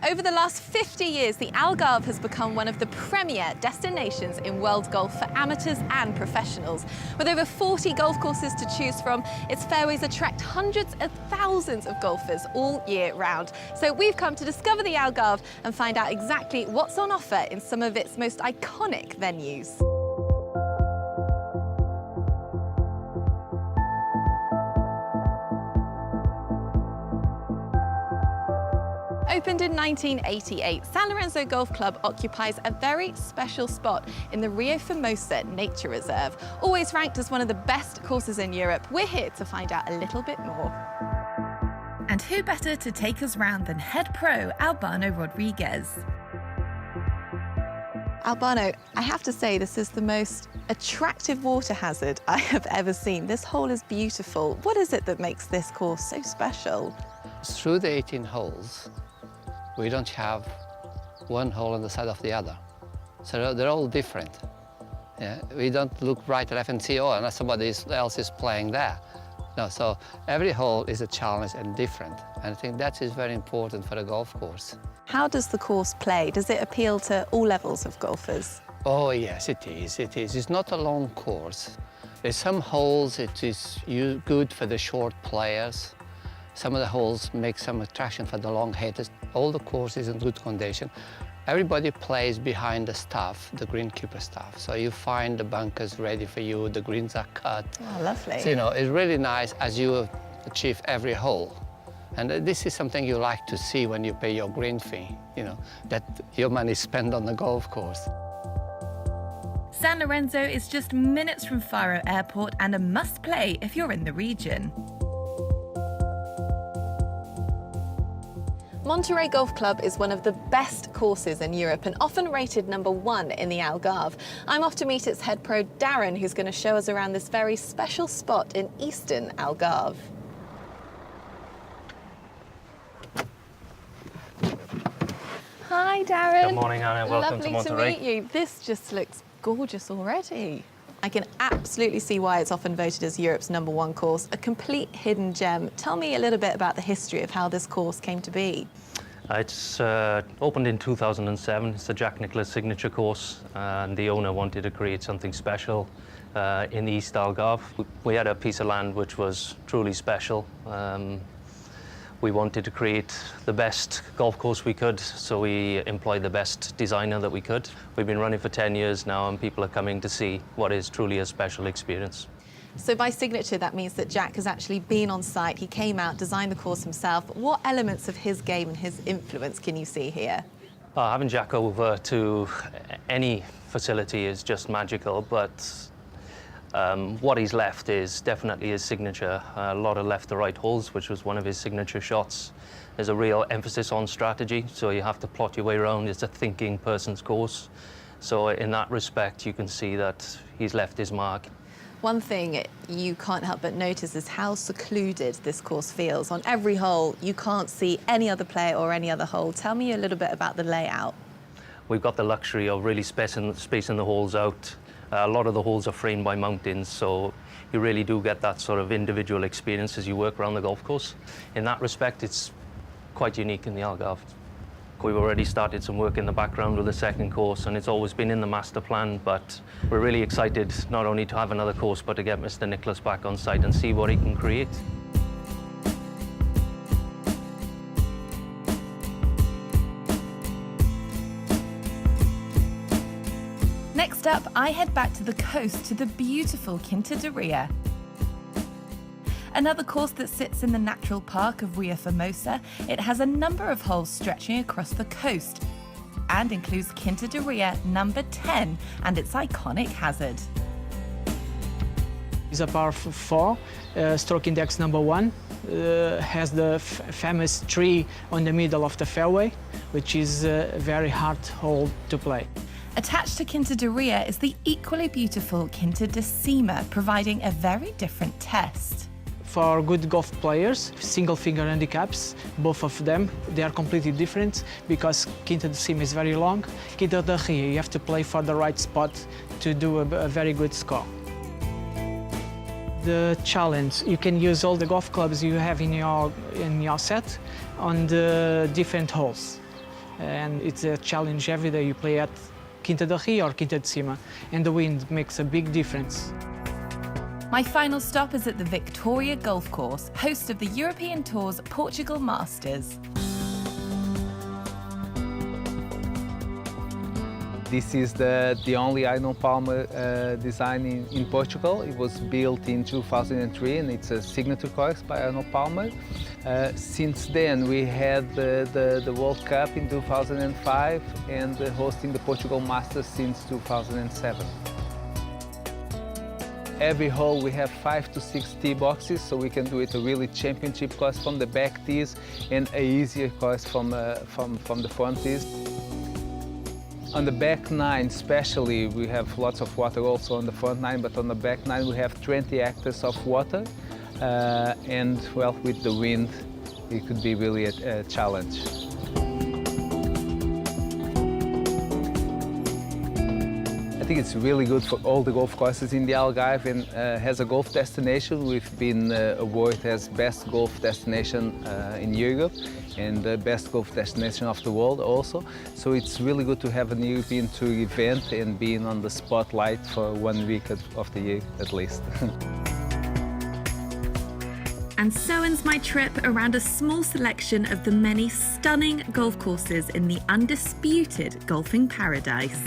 Over the last 50 years, the Algarve has become one of the premier destinations in world golf for amateurs and professionals. With over 40 golf courses to choose from, its fairways attract hundreds of thousands of golfers all year round. So we've come to discover the Algarve and find out exactly what's on offer in some of its most iconic venues. Opened in 1988, San Lorenzo Golf Club occupies a very special spot in the Rio Formosa Nature Reserve. Always ranked as one of the best courses in Europe, we're here to find out a little bit more. And who better to take us round than head pro Albano Rodriguez? Albano, I have to say this is the most attractive water hazard I have ever seen. This hole is beautiful. What is it that makes this course so special? Through the 18 holes, we don't have one hole on the side of the other. So they're all different. Yeah? We don't look right or left and see, oh, and somebody else is playing there. No, so every hole is a challenge and different. And I think that is very important for a golf course. How does the course play? Does it appeal to all levels of golfers? Oh, yes, it is. It is. It's not a long course. There's some holes it is good for the short players. Some of the holes make some attraction for the long hitters. All the course is in good condition. Everybody plays behind the staff, the greenkeeper staff. So you find the bunkers ready for you, the greens are cut. Oh, lovely. So, you know, it's really nice as you achieve every hole. And this is something you like to see when you pay your green fee, you know, that your money is spent on the golf course. San Lorenzo is just minutes from Faro Airport and a must-play if you're in the region. Monterey Golf Club is one of the best courses in Europe and often rated #1 in the Algarve. I'm off to meet its head pro, Darren, who's going to show us around this very special spot in eastern Algarve. Hi, Darren. Good morning, Anna. Welcome to Monterey. Lovely to meet you. This just looks gorgeous already. I can absolutely see why it's often voted as Europe's #1 course, a complete hidden gem. Tell me a little bit about the history of how this course came to be. It's opened in 2007. It's a Jack Nicklaus signature course, and the owner wanted to create something special in the East Algarve. We had a piece of land which was truly special. We wanted to create the best golf course we could, so we employed the best designer that we could. We've been running for 10 years now, and people are coming to see what is truly a special experience. So by signature, that means that Jack has actually been on site. He came out, designed the course himself. What elements of his game and his influence can you see here? Having Jack over to any facility is just magical, but what he's left is definitely his signature. A lot of left to right holes, which was one of his signature shots. There's a real emphasis on strategy, so you have to plot your way around. It's a thinking person's course. So in that respect, you can see that he's left his mark. One thing you can't help but notice is how secluded this course feels. On every hole, you can't see any other player or any other hole. Tell me a little bit about the layout. We've got the luxury of really spacing the holes out. A lot of the holes are framed by mountains, so you really do get that sort of individual experience as you work around the golf course. In that respect, it's quite unique in the Algarve. We've already started some work in the background with the second course, and it's always been in the master plan, but we're really excited not only to have another course, but to get Mr. Nicklaus back on site and see what he can create. Next up, I head back to the coast to the beautiful Quinta de Ria. Another course that sits in the natural park of Rio Formosa, it has a number of holes stretching across the coast and includes Quinta de Ria #10 and its iconic hazard. It's a par 4, stroke index #1, has the famous tree on the middle of the fairway, which is a very hard hole to play. Attached to Quinta de Ria is the equally beautiful Quinta de Cima, providing a very different test. For good golf players, single finger handicaps, both of them, they are completely different because Quinta de Cima is very long. Quinta de Ria, you have to play for the right spot to do a very good score. The challenge, you can use all the golf clubs you have in your set on the different holes. and it's a challenge every day. You play at Quinta da Ria or Quinta de Cima, and the wind makes a big difference. My final stop is at the Victoria Golf Course, host of the European Tour's Portugal Masters. This is the only Arnold Palmer design in Portugal. It was built in 2003 and it's a signature course by Arnold Palmer. Since then we had the World Cup in 2005 and hosting the Portugal Masters since 2007. Every hole we have 5 to 6 tee boxes, so we can do it a really championship course from the back tees and a easier course from the front tees. On the back nine especially, we have lots of water also on the front nine, but on the back nine we have 20 hectares of water. And well, with the wind, it could be really a challenge. I think it's really good for all the golf courses in the Algarve and has a golf destination. We've been awarded as best golf destination in Europe and the best golf destination of the world also. So it's really good to have an European Tour event and being on the spotlight for 1 week of the year at least. And so ends my trip around a small selection of the many stunning golf courses in the undisputed golfing paradise.